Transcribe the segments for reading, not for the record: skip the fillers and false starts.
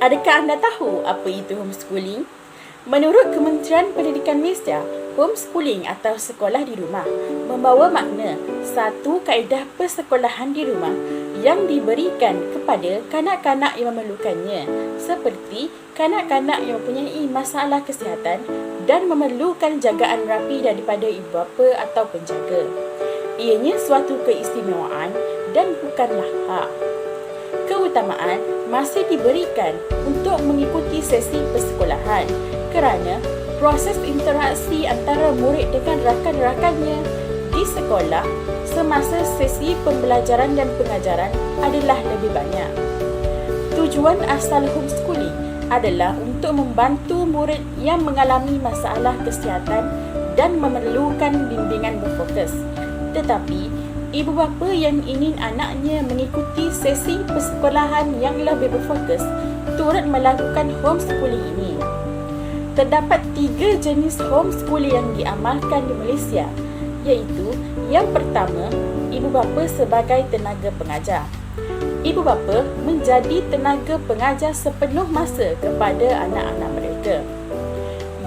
Adakah anda tahu apa itu homeschooling? Menurut Kementerian Pendidikan Malaysia, homeschooling atau sekolah di rumah membawa makna satu kaedah persekolahan di rumah yang diberikan kepada kanak-kanak yang memerlukannya, seperti kanak-kanak yang mempunyai masalah kesihatan dan memerlukan jagaan rapi daripada ibu bapa atau penjaga. Ianya suatu keistimewaan dan bukanlah hak. Keutamaan masih diberikan untuk mengikuti sesi persekolahan kerana proses interaksi antara murid dengan rakan-rakannya di sekolah semasa sesi pembelajaran dan pengajaran adalah lebih banyak. Tujuan asal homeschooling adalah untuk membantu murid yang mengalami masalah kesihatan dan memerlukan bimbingan berfokus. Tetapi, ibu bapa yang ingin anaknya mengikuti sesi persekolahan yang lebih berfokus turut melakukan homeschooling ini. Terdapat 3 jenis homeschooling yang diamalkan di Malaysia, iaitu yang pertama, ibu bapa sebagai tenaga pengajar. Ibu bapa menjadi tenaga pengajar sepenuh masa kepada anak-anak mereka.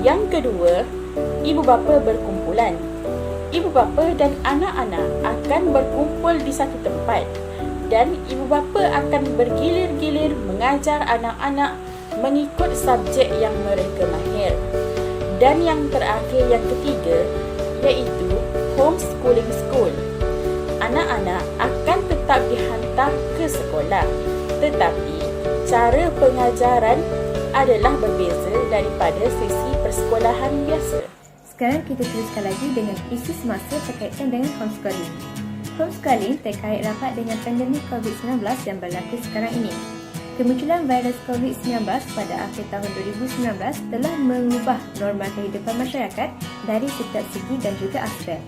Yang kedua, ibu bapa berkumpulan. Ibu bapa dan anak-anak akan berkumpul di satu tempat dan ibu bapa akan bergilir-gilir mengajar anak-anak mengikut subjek yang mereka mahir. Dan yang terakhir, yang ketiga, iaitu homeschooling school. Anak-anak akan tetap dihantar ke sekolah, tetapi cara pengajaran adalah berbeza daripada sesi persekolahan biasa. Sekarang kita teruskan lagi dengan isu semasa berkaitan dengan homeschooling. Homeschooling terkait rapat dengan pandemik COVID-19 yang berlaku sekarang ini. Kemunculan virus COVID-19 pada akhir tahun 2019 telah mengubah norma kehidupan masyarakat dari setiap segi dan juga aspek.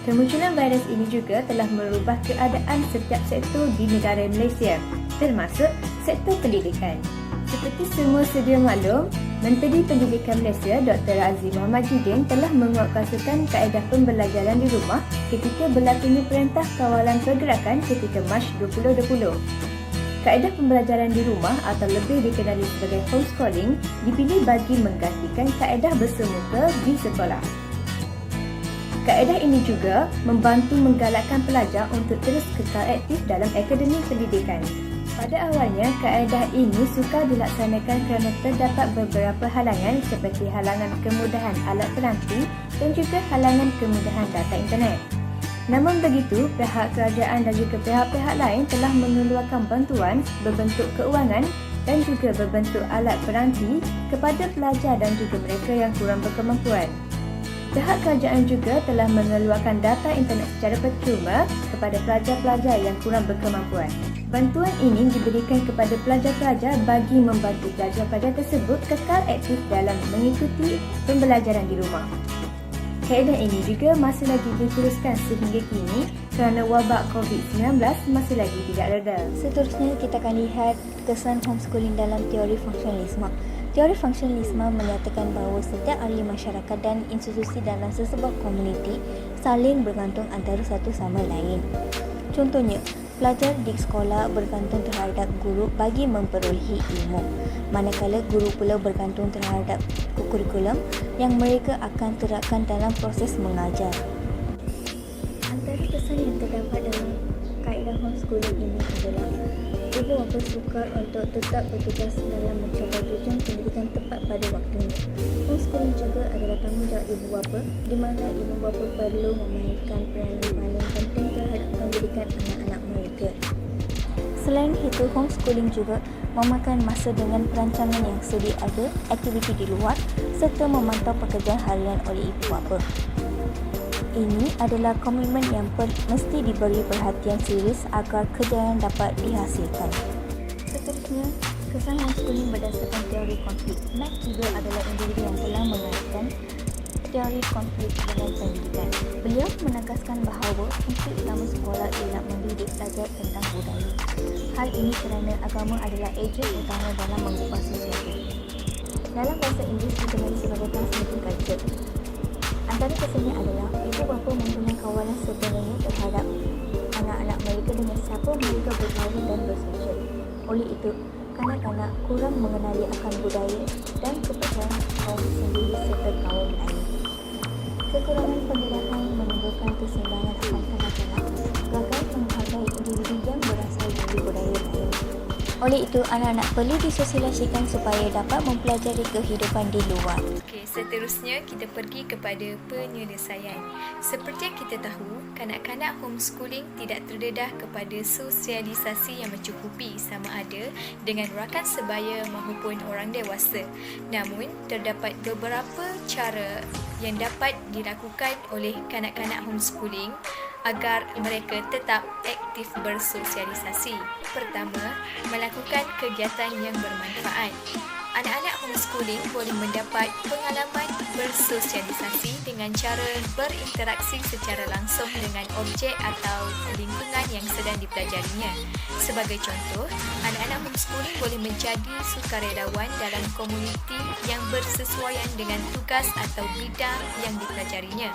Kemunculan virus ini juga telah merubah keadaan setiap sektor di negara Malaysia, termasuk sektor pendidikan. Seperti semua sedia maklum, Menteri Pendidikan Malaysia Dr. Azli Mohamad Jidin telah menguatkuasakan kaedah pembelajaran di rumah ketika berlakunya Perintah Kawalan Pergerakan ketika Mac 2020. Kaedah pembelajaran di rumah atau lebih dikenali sebagai homeschooling dipilih bagi menggantikan kaedah bersemuka di sekolah. Kaedah ini juga membantu menggalakkan pelajar untuk terus kekal aktif dalam akademik pendidikan. Pada awalnya, kaedah ini sukar dilaksanakan kerana terdapat beberapa halangan seperti halangan kemudahan alat peranti dan juga halangan kemudahan data internet. Namun begitu, pihak kerajaan dan juga pihak-pihak lain telah mengeluarkan bantuan berbentuk keuangan dan juga berbentuk alat peranti kepada pelajar dan juga mereka yang kurang berkemampuan. Pihak kerajaan juga telah mengeluarkan data internet secara percuma kepada pelajar-pelajar yang kurang berkemampuan. Bantuan ini diberikan kepada pelajar-pelajar bagi membantu pelajar-pelajar tersebut kekal aktif dalam mengikuti pembelajaran di rumah. Kaedah ini juga masih lagi diteruskan sehingga kini kerana wabak COVID-19 masih lagi tidak reda. Seterusnya kita akan lihat kesan homeschooling dalam teori fungsionalisme. Teori fungsionalisme menyatakan bahawa setiap ahli masyarakat dan institusi dalam sesebuah komuniti saling bergantung antara satu sama lain. Contohnya, pelajar di sekolah bergantung terhadap guru bagi memperolehi ilmu, manakala guru pula bergantung terhadap kurikulum yang mereka akan terapkan dalam proses mengajar. Antara kesan yang terdapat dalam kaedah homeschooling ini adalah ibu bapa sukar untuk tetap bertugas dalam mencapai tujuan pendidikan tepat pada waktunya. Homeschooling juga adalah tanggungjawab ibu bapa di mana ibu bapa perlu memainkan peranan paling penting terhadap pendidikan anak-anak mereka. Selain itu, homeschooling juga memakan masa dengan perancangan yang sedia ada, aktiviti di luar serta memantau pekerjaan harian oleh ibu bapa. Ini adalah komitmen yang mesti diberi perhatian serius agar kejayaan dapat dihasilkan. Seterusnya, kesan homeschooling berdasarkan teori konflik. Mac juga adalah individu yang telah mengaitkan teori konflik dengan pendidikan. Beliau menegaskan bahawa fungsi utama sekolah ialah mendidik pelajar tentang budaya. Hal ini kerana agama adalah ejen utama dalam mengubah sesuatu. Dalam bahasa Inggeris dikenali sebagai transmitting culture. Antara kesannya adalah ibu bapa mempunyai kawalan sepenuhnya terhadap anak-anak mereka dengan siapa mereka berkahwin dan bersosial. Oleh itu, kanak-kanak kurang mengenali akan budaya dan kepercayaan kaum sendiri serta kaum lain. Kekurangan pengetahuan menimbulkan keseimbangan akan kanak-kanak gagal menghargai individu yang berasal dari budaya lain. Oleh itu, anak-anak perlu disosialisasikan supaya dapat mempelajari kehidupan di luar. Okey, seterusnya kita pergi kepada penyelesaian. Seperti yang kita tahu, kanak-kanak homeschooling tidak terdedah kepada sosialisasi yang mencukupi sama ada dengan rakan sebaya maupun orang dewasa. Namun, terdapat beberapa cara yang dapat dilakukan oleh kanak-kanak homeschooling agar mereka tetap aktif bersosialisasi. Pertama, melakukan kegiatan yang bermanfaat. Anak-anak homeschooling boleh mendapat pengalaman bersosialisasi dengan cara berinteraksi secara langsung dengan objek atau lingkungan yang sedang dipelajarinya. Sebagai contoh, anak-anak homeschooling boleh menjadi sukarelawan dalam komuniti yang bersesuaian dengan tugas atau bidang yang dipelajarinya.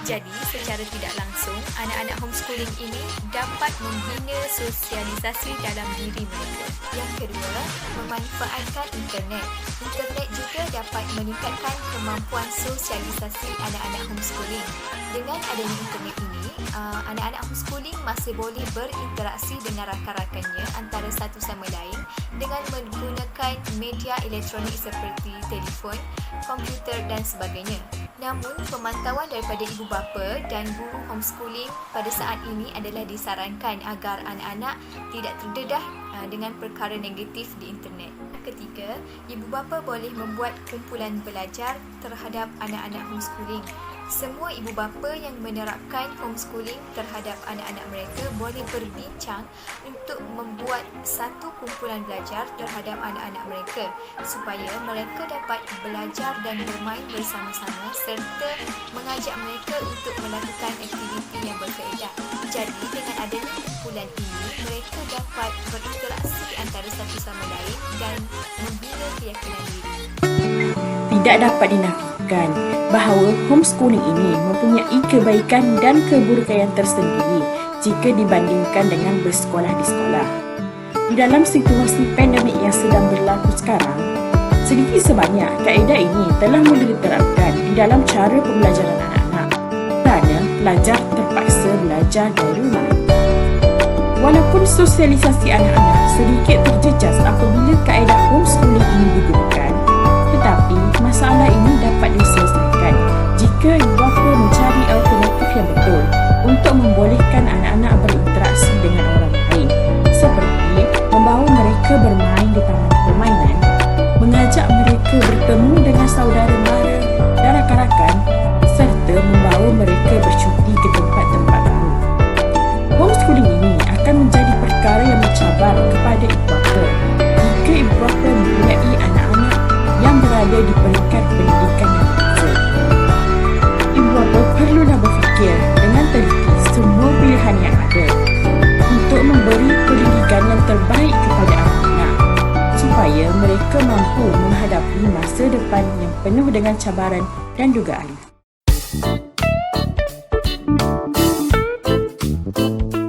Jadi, secara tidak langsung, anak-anak homeschooling ini dapat membina sosialisasi dalam diri mereka. Yang kedua, memanfaatkan internet. Internet juga dapat meningkatkan kemampuan sosialisasi anak-anak homeschooling. Dengan adanya internet ini, anak-anak homeschooling masih boleh berinteraksi dengan rakan-rakannya antara satu sama lain dengan menggunakan media elektronik seperti telefon, komputer dan sebagainya. Namun, pemantauan daripada ibu bapa dan guru homeschooling pada saat ini adalah disarankan agar anak-anak tidak terdedah dengan perkara negatif di internet. Ketiga, ibu bapa boleh membuat kumpulan belajar terhadap anak-anak homeschooling. Semua ibu bapa yang menerapkan homeschooling terhadap anak-anak mereka boleh berbincang untuk membuat satu kumpulan belajar terhadap anak-anak mereka supaya mereka dapat belajar dan bermain bersama-sama serta mengajak mereka untuk melakukan aktiviti yang berfaedah. Jadi, dengan adanya kumpulan ini, mereka dapat berinteraksi antara satu sama lain dan membina keyakinan diri. Tidak dapat dinafikan bahawa homeschooling ini mempunyai kebaikan dan keburukan yang tersendiri jika dibandingkan dengan bersekolah di sekolah. Di dalam situasi pandemik yang sedang berlaku sekarang, sedikit sebanyak kaedah ini telah mula diterapkan di dalam cara pembelajaran anak-anak kerana pelajar terpaksa belajar dari rumah. Walaupun sosialisasi anak-anak sedikit terjejas apabila kaedah homeschooling ini digunakan, tetapi masalah ini dapat diselesaikan jika ibu bapa mencari alternatif yang betul untuk membolehkan anak-anak berinteraksi dengan orang lain, seperti membawa mereka bermain di taman permainan, mengajak mereka bertemu dengan saudara mara dan rakan-rakan, serta membawa mereka bercuti ke tempat-tempat baru. Homeschooling ini akan menjadi perkara yang mencabar kepada ibu bapa jika ibu bapa mempunyai anak-anak yang berada di peringkat pendidikan yang berbeza. Ibu bapa perlulah berfikir dengan teliti semua pilihan yang ada untuk memberi pendidikan yang terbaik kepada anak-anak supaya mereka mampu menghadapi masa depan yang penuh dengan cabaran dan dugaan.